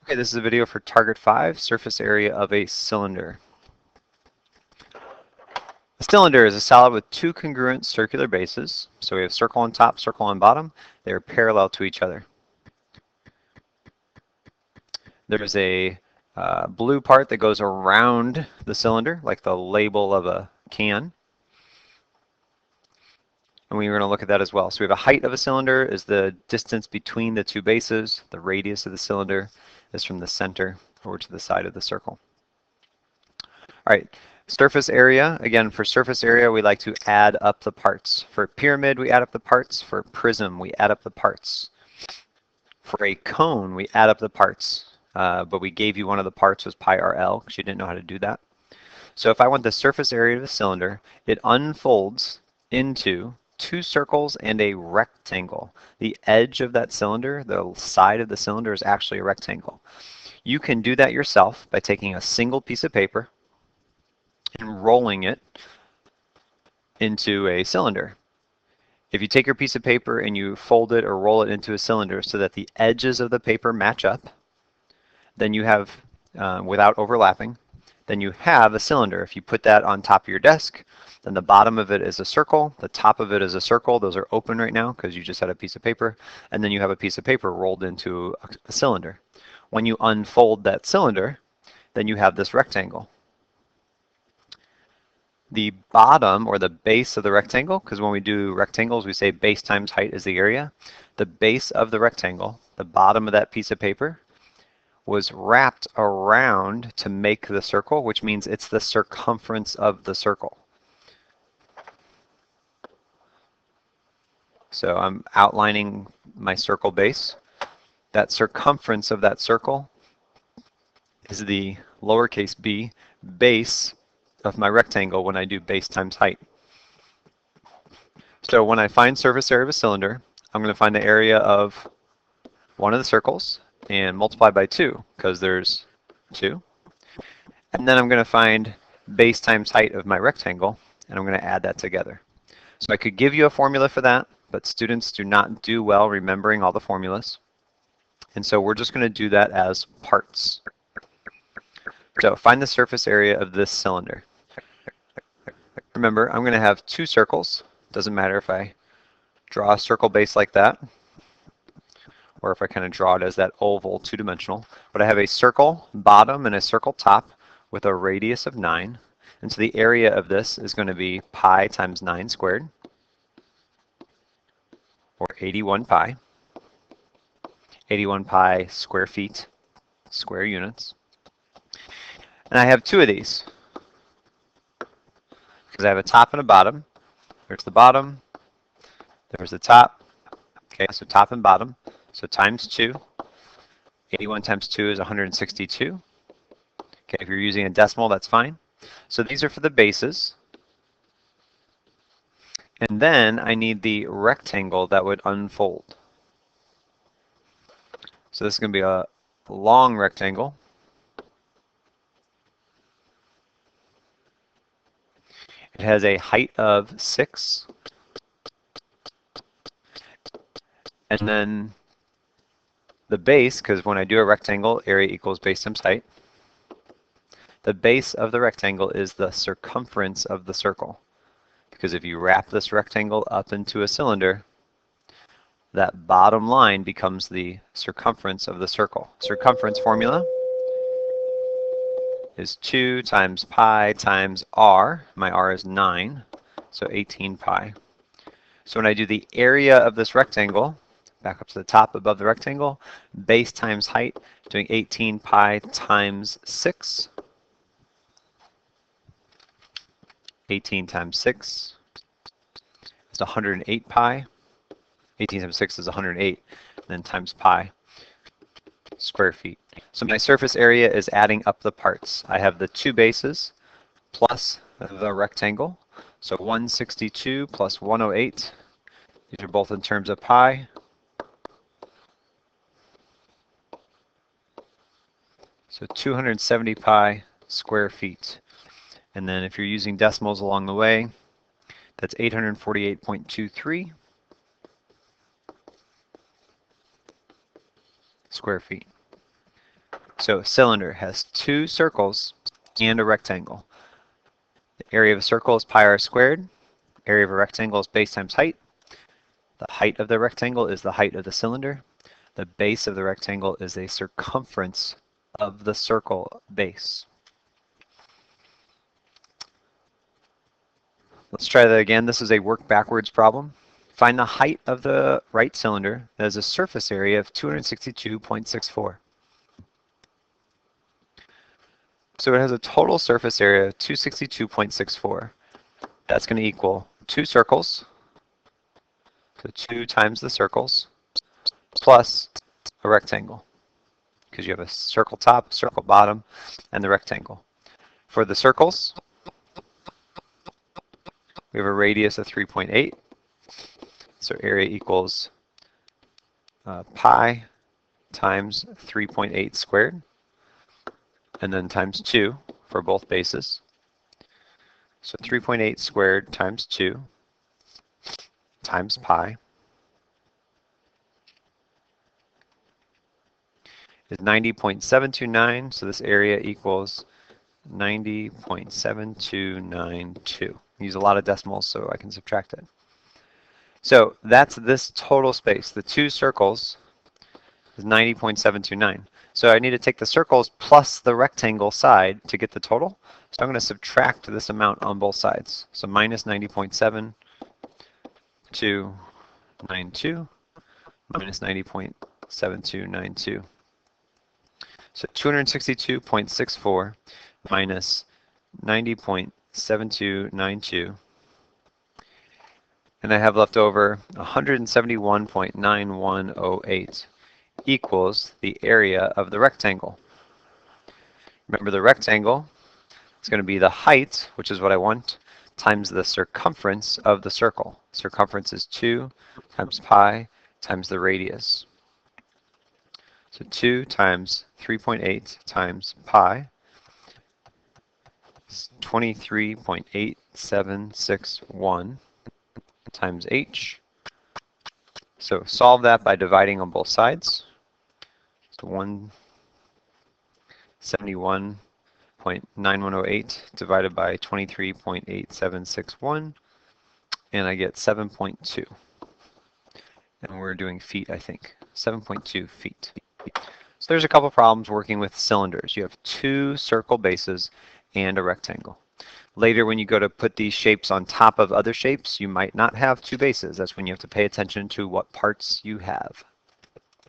Okay, this is a video for target 5, surface area of a cylinder. A cylinder is a solid with two congruent circular bases. So we have circle on top, circle on bottom. They are parallel to each other. There's a blue part that goes around the cylinder, like the label of a can. And we're going to look at that as well. So we have a height of a cylinder is the distance between the two bases. The radius of the cylinder is from the center over to the side of the circle. All right, surface area. Again, for surface area, we like to add up the parts. For pyramid, we add up the parts. For prism, we add up the parts. For a cone, we add up the parts. But we gave you one of the parts was pi RL because you didn't know how to do that. So if I want the surface area of the cylinder, it unfolds into two circles and a rectangle. The edge of that cylinder, the side of the cylinder, is actually a rectangle. You can do that yourself by taking a single piece of paper and rolling it into a cylinder. If you take your piece of paper and you fold it or roll it into a cylinder so that the edges of the paper match up, then you have, without overlapping, then you have a cylinder. If you put that on top of your desk, then the bottom of it is a circle, the top of it is a circle. Those are open right now because you just had a piece of paper, and then you have a piece of paper rolled into a cylinder. When you unfold that cylinder, then you have this rectangle. The bottom or the base of the rectangle, because when we do rectangles we say base times height is the area. The base of the rectangle, the bottom of that piece of paper, was wrapped around to make the circle, which means it's the circumference of the circle. So I'm outlining my circle base. That circumference of that circle is the lowercase b base of my rectangle when I do base times height. So when I find surface area of a cylinder, I'm going to find the area of one of the circles and multiply by 2 because there's 2. And then I'm going to find base times height of my rectangle, and I'm going to add that together. So I could give you a formula for that, but students do not do well remembering all the formulas. And so we're just going to do that as parts. So find the surface area of this cylinder. Remember, I'm going to have two circles. Doesn't matter if I draw a circle base like that, or if I kind of draw it as that oval two-dimensional. But I have a circle bottom and a circle top with a radius of 9. And so the area of this is going to be pi times 9 squared, or 81 pi. 81 pi square feet, square units. And I have two of these, because I have a top and a bottom. There's the bottom, there's the top. Okay, so top and bottom. So times 2. 81 times 2 is 162. Okay, if you're using a decimal, that's fine. So these are for the bases. And then I need the rectangle that would unfold. So this is going to be a long rectangle. It has a height of 6. And then the base, because when I do a rectangle, area equals base times height. The base of the rectangle is the circumference of the circle. Because if you wrap this rectangle up into a cylinder, that bottom line becomes the circumference of the circle. Circumference formula is 2 times pi times r. My r is 9, so 18 pi. So when I do the area of this rectangle, back up to the top above the rectangle, base times height, doing 18 pi times 6. 18 times 6 is 108 pi. 18 times 6 is 108, and then times pi square feet. So my surface area is adding up the parts. I have the two bases plus the rectangle. So 162 plus 108. These are both in terms of pi. So 270 pi square feet. And then if you're using decimals along the way, that's 848.23 square feet. So a cylinder has two circles and a rectangle. The area of a circle is pi r squared. Area of a rectangle is base times height. The height of the rectangle is the height of the cylinder. The base of the rectangle is a circumference of the circle base. Let's try that again. This is a work backwards problem. Find the height of the right cylinder that has a surface area of 262.64. So it has a total surface area of 262.64. That's going to equal two circles, so 2 times the circles, plus a rectangle, because you have a circle top, circle bottom, and the rectangle. For the circles, we have a radius of 3.8, so area equals pi times 3.8 squared, and then times 2 for both bases. So 3.8 squared times 2 times pi is 90.729, so this area equals 90.7292. Use a lot of decimals so I can subtract it. So that's this total space. The two circles is 90.729. So I need to take the circles plus the rectangle side to get the total. So I'm going to subtract this amount on both sides. So minus 90.7292 minus 90.7292. So 262.64 minus 90.7292. And I have left over 171.9108 equals the area of the rectangle. Remember, the rectangle is going to be the height, which is what I want, times the circumference of the circle. Circumference is 2 times pi times the radius. So 2 times 3.8 times pi is 23.8761 times h. So solve that by dividing on both sides. So 171.9108 divided by 23.8761, and I get 7.2. And we're doing feet, I think. 7.2 feet. So there's a couple problems working with cylinders. You have two circle bases and a rectangle. Later, when you go to put these shapes on top of other shapes, you might not have two bases. That's when you have to pay attention to what parts you have.